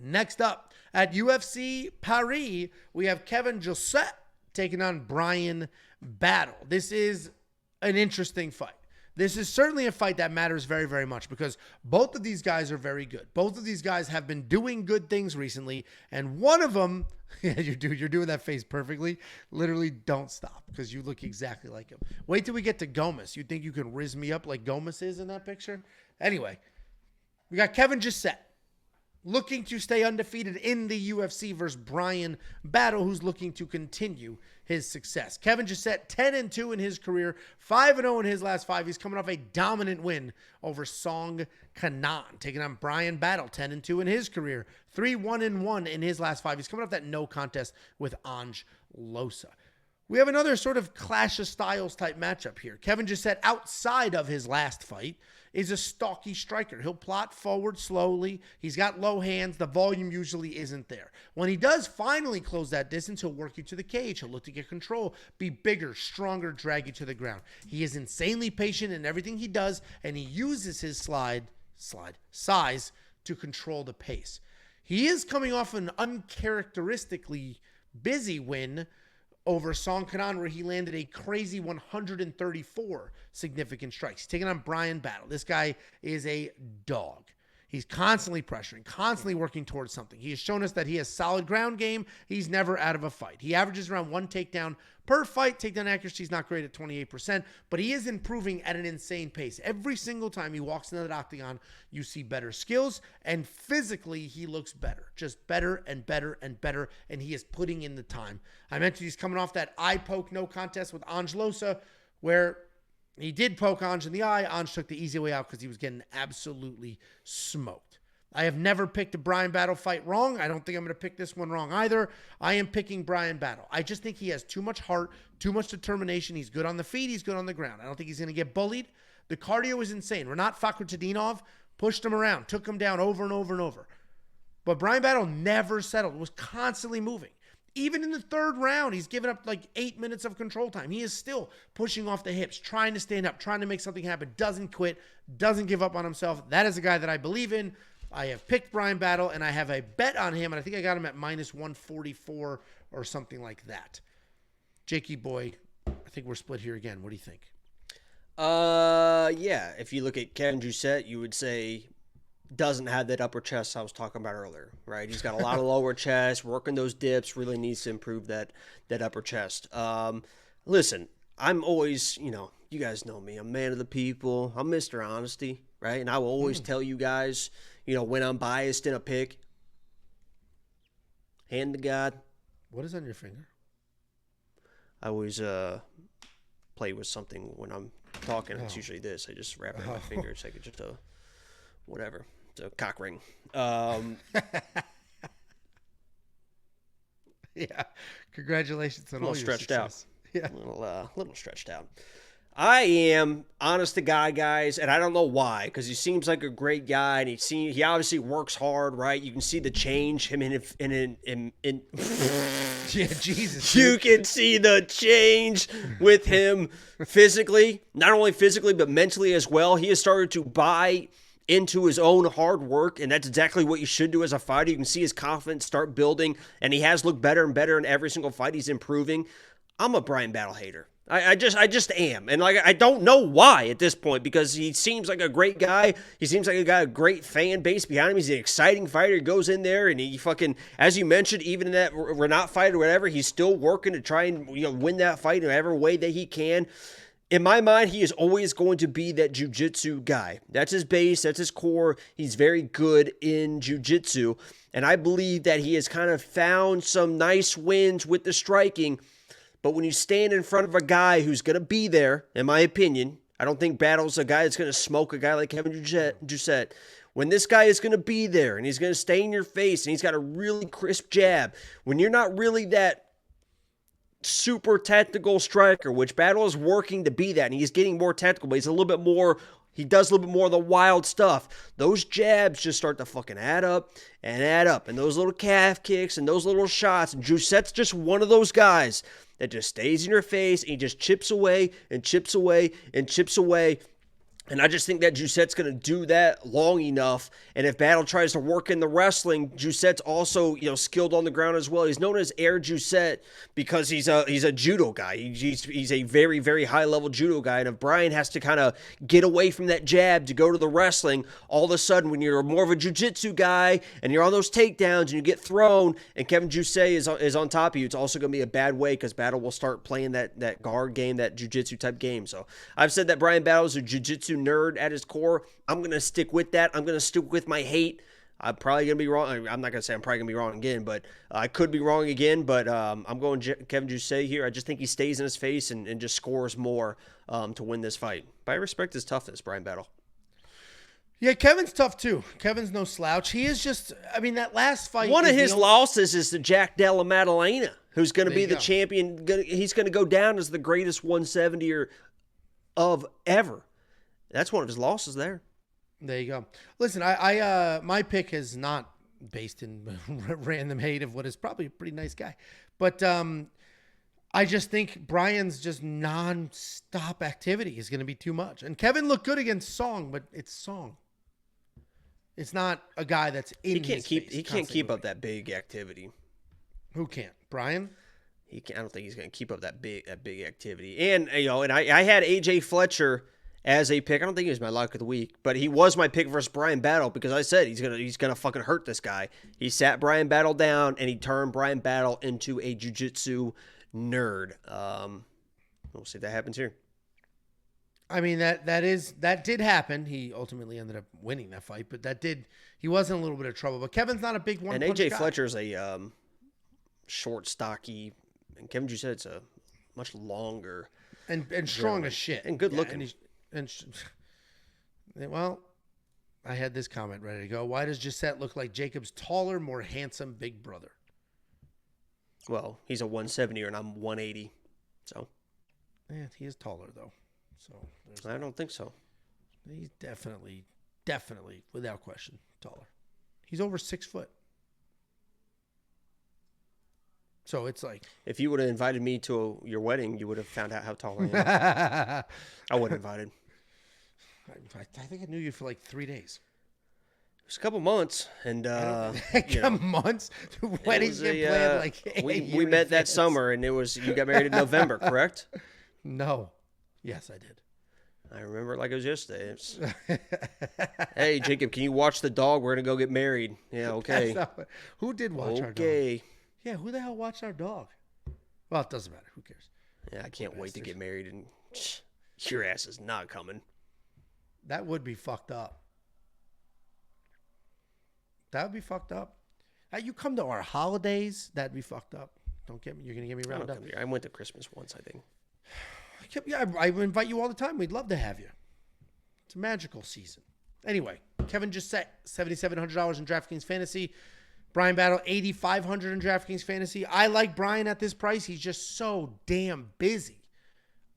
Next up, at UFC Paris, we have Kevin Jousset taking on Bryan Battle. This is an interesting fight. This is certainly a fight that matters very, very much because both of these guys are very good. Both of these guys have been doing good things recently, and one of them, you're doing that face perfectly. Literally, don't stop because you look exactly like him. Wait till we get to Gomez. You think you can rizz me up like Gomez is in that picture? Anyway, we got Kevin Jousset looking to stay undefeated in the UFC versus Bryan Battle, who's looking to continue his success. Kevin Jousset, 10-2 in his career, 5-0 in his last 5. He's coming off a dominant win over Song Kanan, taking on Bryan Battle, 10-2 in his career, 3-1-1 in his last 5. He's coming off that no contest with Ange Losa. We have another sort of clash of styles type matchup here. Kevin Jousset, outside of his last fight, is a stocky striker. He'll plot forward slowly. He's got low hands. The volume usually isn't there. When he does finally close that distance, he'll work you to the cage. He'll look to get control, be bigger, stronger, drag you to the ground. He is insanely patient in everything he does, and he uses his size to control the pace. He is coming off an uncharacteristically busy win over Song Kanan, where he landed a crazy 134 significant strikes. He's taking on Bryan Battle. This guy is a dog. He's constantly pressuring, constantly working towards something. He has shown us that he has solid ground game. He's never out of a fight. He averages around 1 takedown per fight. Takedown accuracy is not great at 28%, but he is improving at an insane pace. Every single time he walks into the octagon, you see better skills, and physically he looks better. Just better and better and better, and he is putting in the time. I mentioned he's coming off that eye poke no contest with Ange Losa, where he did poke Ange in the eye. Ange took the easy way out because he was getting absolutely smoked. I have never picked a Bryan Battle fight wrong. I don't think I'm going to pick this one wrong either. I am picking Bryan Battle. I just think he has too much heart, too much determination. He's good on the feet. He's good on the ground. I don't think he's going to get bullied. The cardio is insane. Renat Fakhretdinov pushed him around, took him down over and over and over. But Bryan Battle never settled, was constantly moving. Even in the third round, he's given up like 8 minutes of control time. He is still pushing off the hips, trying to stand up, trying to make something happen, doesn't quit, doesn't give up on himself. That is a guy that I believe in. I have picked Bryan Battle, and I have a bet on him, and I think I got him at minus 144 or something like that. Jakey boy, I think we're split here again. What do you think? Yeah. If you look at Kevin Jousset, you would say doesn't have that upper chest I was talking about earlier, right? He's got a lot of lower chest, working those dips, really needs to improve that upper chest. Listen, I'm always, you guys know me. I'm a man of the people. I'm Mr. Honesty, right? And I will always tell you guys, when I'm biased in a pick, hand to God. What is on your finger? I always play with something when I'm talking. It's usually this. I just wrap it in my finger. It's like it's just whatever. It's a cock ring. Yeah. Congratulations on all your stretched success. out. Yeah. A little stretched out. I am honest to God, guys, and I don't know why, because he seems like a great guy, and he obviously works hard, right? You can see the change him in Yeah, Jesus. You can see the change with him physically, not only physically but mentally as well. He has started to buy into his own hard work, and that's exactly what you should do as a fighter. You can see his confidence start building, and he has looked better and better in every single fight. He's improving. I'm a Bryan Battle hater. I just am. And I don't know why at this point, because he seems like a great guy. He seems like he got a great fan base behind him. He's an exciting fighter. He goes in there and he fucking, as you mentioned, even in that Renat fight or whatever, he's still working to try and win that fight in whatever way that he can. In my mind, he is always going to be that jiu-jitsu guy. That's his base. That's his core. He's very good in jiu-jitsu. And I believe that he has kind of found some nice wins with the striking. But when you stand in front of a guy who's going to be there, in my opinion, I don't think Battle's a guy that's going to smoke a guy like Kevin Jousset. When this guy is going to be there and he's going to stay in your face and he's got a really crisp jab, when you're not really that super tactical striker, which Battle is working to be that, and he's getting more tactical, but he does a little bit more of the wild stuff. Those jabs just start to fucking add up, and those little calf kicks and those little shots, and Jousset's just one of those guys that just stays in your face, and he just chips away and chips away and chips away. And I just think that Jousset's going to do that long enough. And if Battle tries to work in the wrestling, Jousset's also, skilled on the ground as well. He's known as Air Jousset because he's a judo guy. He's a very, very high level judo guy. And if Bryan has to kind of get away from that jab to go to the wrestling, all of a sudden when you're more of a jiu-jitsu guy and you're on those takedowns and you get thrown and Kevin Jousset is on top of you, it's also going to be a bad way because Battle will start playing that guard game, that jiu-jitsu type game. So I've said that Bryan Battle is a jiu-jitsu nerd at his core. I'm going to stick with that. I'm going to stick with my hate. I'm probably going to be wrong. I'm not going to say I'm probably going to be wrong again, but I could be wrong again. But I'm going Kevin Jousset here. I just think he stays in his face and just scores more to win this fight. But I respect his toughness, Bryan Battle. Yeah, Kevin's tough too. Kevin's no slouch. He is just, that last fight. One of his losses is to Jack Della Maddalena, who's going to be the champion. He's going to go down as the greatest 170er of ever. That's one of his losses there. There you go. Listen, I my pick is not based in random hate of what is probably a pretty nice guy. But I just think Bryan's just non-stop activity is going to be too much. And Kevin looked good against Song, but it's Song. It's not a guy that's in his face. He can't keep up that big activity. Who can't? Bryan? I don't think he's going to keep up that big activity. And I had AJ Fletcher as a pick. I don't think he was my lock of the week, but he was my pick versus Bryan Battle because I said he's gonna fucking hurt this guy. He sat Bryan Battle down and he turned Bryan Battle into a jiu-jitsu nerd. We'll see if that happens here. That did happen. He ultimately ended up winning that fight, but he was in a little bit of trouble. But Kevin's not a big one. And AJ Fletcher's a short, stocky, and Kevin Jousset's a much longer and strong as shit and good looking. Well, I had this comment ready to go. Why does Jousset look like Jacob's taller, more handsome big brother? Well, he's a 170 and I'm 180, so. Yeah, he is taller though. So I don't think so. He's definitely, without question, taller. He's over 6 foot. So it's like, if you would have invited me to your wedding, you would have found out how tall I am. I would have invited. I think I knew you for like 3 days. It was a couple months, and months. Weddings get planned like we met that summer, and you got married in November, correct? No. Yes, I did. I remember it like it was yesterday. Hey, Jacob, can you watch the dog? We're gonna go get married. Yeah, okay. Who did watch our dog? Okay. Yeah, who the hell watched our dog? Well, it doesn't matter. Who cares? Yeah, I can't wait to get married, and your ass is not coming. That would be fucked up. That would be fucked up. You come to our holidays, that'd be fucked up. Don't get me. You're gonna get me round up. I went to Christmas once, I think. Yeah, I invite you all the time. We'd love to have you. It's a magical season. Anyway, Kevin Jousset, $7,700 in DraftKings Fantasy. Bryan Battle, $8,500 in DraftKings Fantasy. I like Bryan at this price. He's just so damn busy.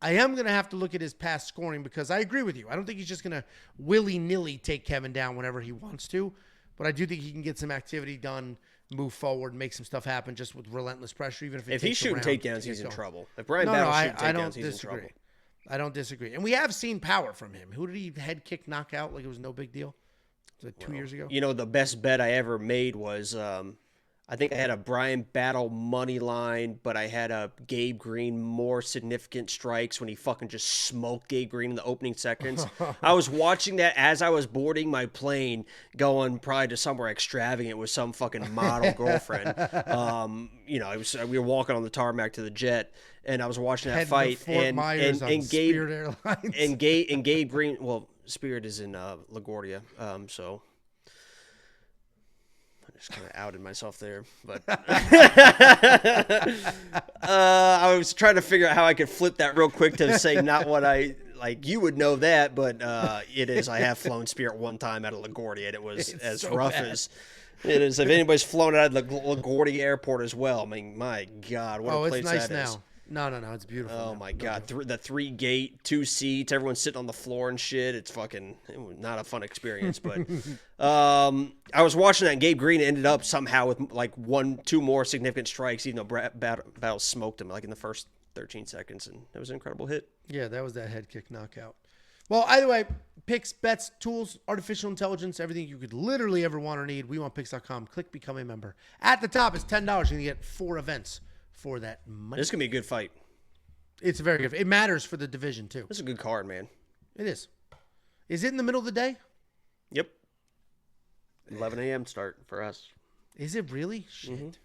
I am going to have to look at his past scoring because I agree with you. I don't think he's just going to willy-nilly take Kevin down whenever he wants to, but I do think he can get some activity done, move forward, make some stuff happen just with relentless pressure. Even if he's shooting takedowns, he's in trouble. If Bryan Battle shooting takedowns, he's in trouble. I don't disagree. And we have seen power from him. Who did he head kick knockout like it was no big deal? Was it 2 years ago? The best bet I ever made was I think I had a Bryan Battle money line, but I had a Gabe Green more significant strikes when he fucking just smoked Gabe Green in the opening seconds. I was watching that as I was boarding my plane, going probably to somewhere extravagant with some fucking model girlfriend. We were walking on the tarmac to the jet, and I was watching that fight. And Gabe Green. Well, Spirit is in LaGuardia, so. Just kind of outed myself there, but I was trying to figure out how I could flip that real quick to say not what I like. You would know that, but it is. I have flown Spirit one time out of LaGuardia, and it was as so rough bad. As it is. If anybody's flown out of the LaGuardia airport as well, I mean, my God, what a place nice that now. is. No, it's beautiful. Oh, my God. The 3 gate, 2 seats, everyone's sitting on the floor and shit. It was not a fun experience. But I was watching that, and Gabe Green ended up somehow with like 1-2 more significant strikes, even though Battle smoked him like in the first 13 seconds. And it was an incredible hit. Yeah, that was that head kick knockout. Well, either way, picks, bets, tools, artificial intelligence, everything you could literally ever want or need. WeWantPicks.com. Click become a member. At the top is $10. You're going to get 4 events for that money. This is going to be a good fight. It's very good. It matters for the division, too. This is a good card, man. It is. Is it in the middle of the day? Yep. 11 a.m. start for us. Is it really? Shit.